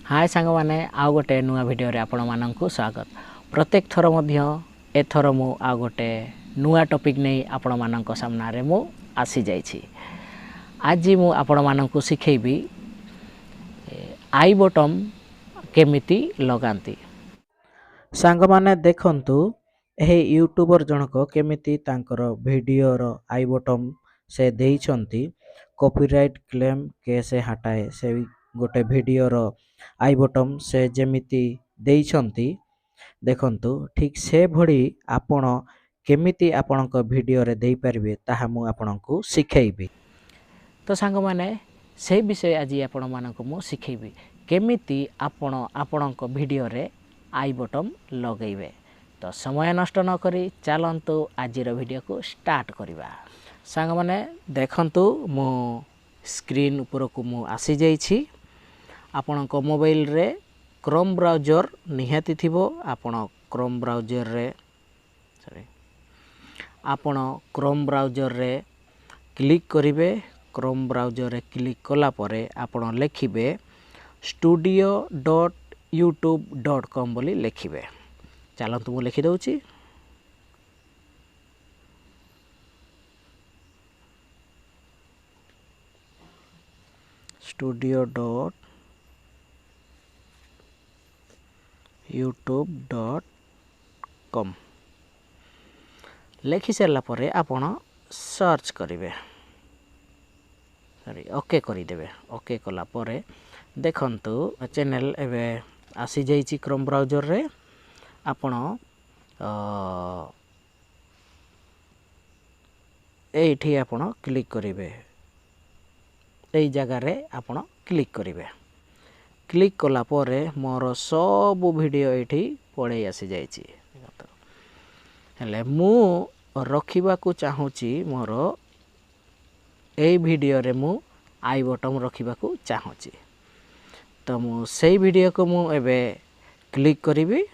हाय सांग माने आउ गोटे नुआ भिडियो रे आपण माननकु स्वागत। प्रत्येक थर मध्य एथर मु आउ गोटे नुआ टॉपिक नै आपण माननक सामना रे मु आसी जाईछि। आज मु आपण माननकु सिखेबी आई बटन केमिति लगांती। सांग माने देखंतु एही यूट्यूबर जनक केमिति तांकर वीडियो रो आई बटन से देइछंती। कॉपीराइट क्लेम केसे हटाए से गोटे वीडियो रो आई बटन से जेमिति देइछंती। देखंतु ठीक से भड़ी आपण केमिति आपणक वीडियो रे देई परिबे ताहा मु आपणकु सिखेइबी। तो सांग माने से विषय आज आपण मानक मु सिखेइबी केमिति आपण आपणक वीडियो रे आई बटन लगेइबे। तो समय नष्ट न करी चलंतु आज वीडियो को स्टार्ट करिबा। सांग माने देखंतु मु स्क्रीन ऊपर को मु आसी जाईछि। आपणक मोबाइल रे क्रोम ब्राउजर निहाती थिबो। आपण क्रोम ब्राउजर रे आपण क्रोम ब्राउजर रे क्लिक करिवे। क्रोम ब्राउजर रे क्लिक कला परे आपण लिखिबे studio.youtube.com बोली लिखिबे। चलंतु मु लिखि दउछि studio.youtube.com लिखि सरला परे आपण सर्च करिवे। सॉरी ओके करि देबे। ओके कला परे देखंतु चैनल एबे आसी जाईछि क्रोम ब्राउजर रे। आपण एठी आपण क्लिक करिवे। एई जगह रे आपण क्लिक करिवे। क्लिक कला परे मोर सब वीडियो एठी पड़े आसी जाईछि। हेले मु रखिबा को चाहूची मोर एई वीडियो रे मु आई बटन रखिबा को चाहूची। तो मु सेई वीडियो को मु एबे क्लिक करिवि।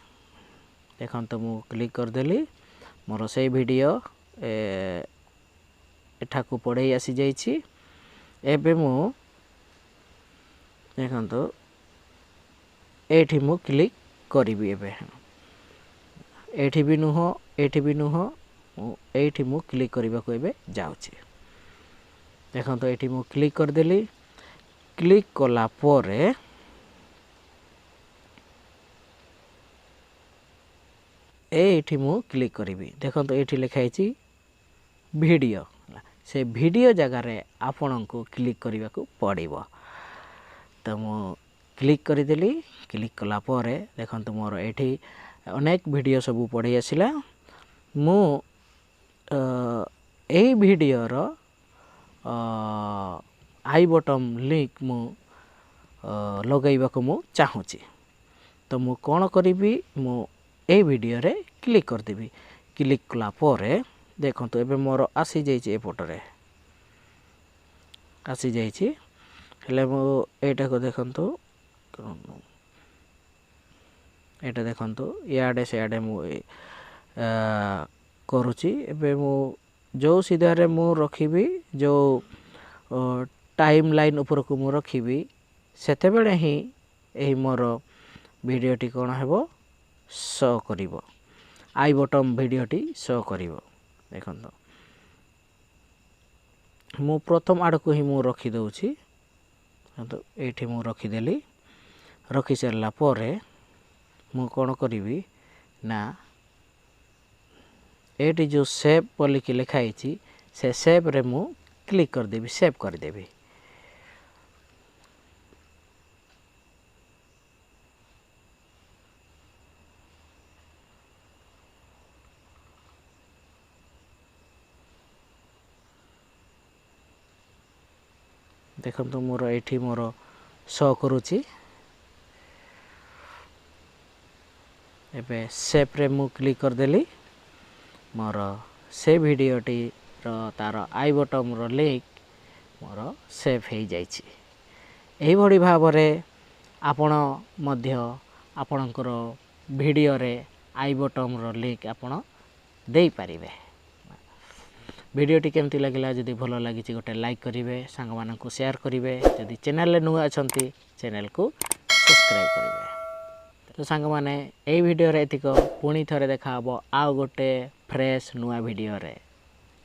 देखंतु मु क्लिक कर देली। मोर सेई वीडियो एठा को पड़े आसी जाईछि। एबे मु देखंतु एठी मु क्लिक करिवि। एबे एठी भी नुहो एठी भी नुहो एठी मु क्लिक करिबा को एबे जाउछि। देखंतु एठी मु क्लिक कर देली। क्लिक कला परे एठी मु क्लिक करिवि। देखंतु एठी लिखा छि वीडियो। से वीडियो जगह रे आपन को क्लिक करिबा को पड़िबो। तो मु क्लिक करि देली। क्लिक कला परे देखंतु मोर एठी अनेक वीडियो सब पड़े आसिला। मु एई वीडियो रो आई बटन लिंक मु लगाइबा को मु चाहूची। तो मु कोन करिवि मु एई वीडियो रे क्लिक कर देबी। क्लिक कला परे देखंतु एबे मोर आसी जाईछि। ए फोटो रे आसी जाईछि। हेले मु एटा को देखंतु एटा देखंतु याडे से याडे मु करूची। एबे मु जो सीधा रे मु रखिबी जो टाइम लाइन ऊपर को मु रखिबी सेते बेले ही एही मोर वीडियोटी कोन हेबो शो करिवो। आई बटन वीडियोटी शो करिवो। देखंतु मु प्रथम आड़ को ही मु रखि दउची। तो एठी मु रखि देली। रखि सरला परे मु कोन करिवि ना एटी जो सेव बोली कि लिखा आइछि से सेव रे मु क्लिक कर देबी। सेव कर देबी। देखंतु मोर एठी मोर शो करूची। एबे सेव रे मु क्लिक कर देली। मोर से वीडियोटी रो तार आई बटन रो लिंक मोर सेव हो जाइछि। एही भड़ी भाबरे आपण मध्य आपणकर वीडियो रे आई बटन रो लिंक आपण देई परिबे। वीडियोटी केमती लगिला जदि भलो लागिछि गोटे लाइक करिवे। सांग मानकु शेयर करिवे। जदि चैनल रे नुआ अछंती चैनल को सब्सक्राइब करेंगे। तो सांग मैंने यही वीडियो रे एतिक पुणी थरे देखा आउ गोटे फ्रेश नुआ वीडियो रे।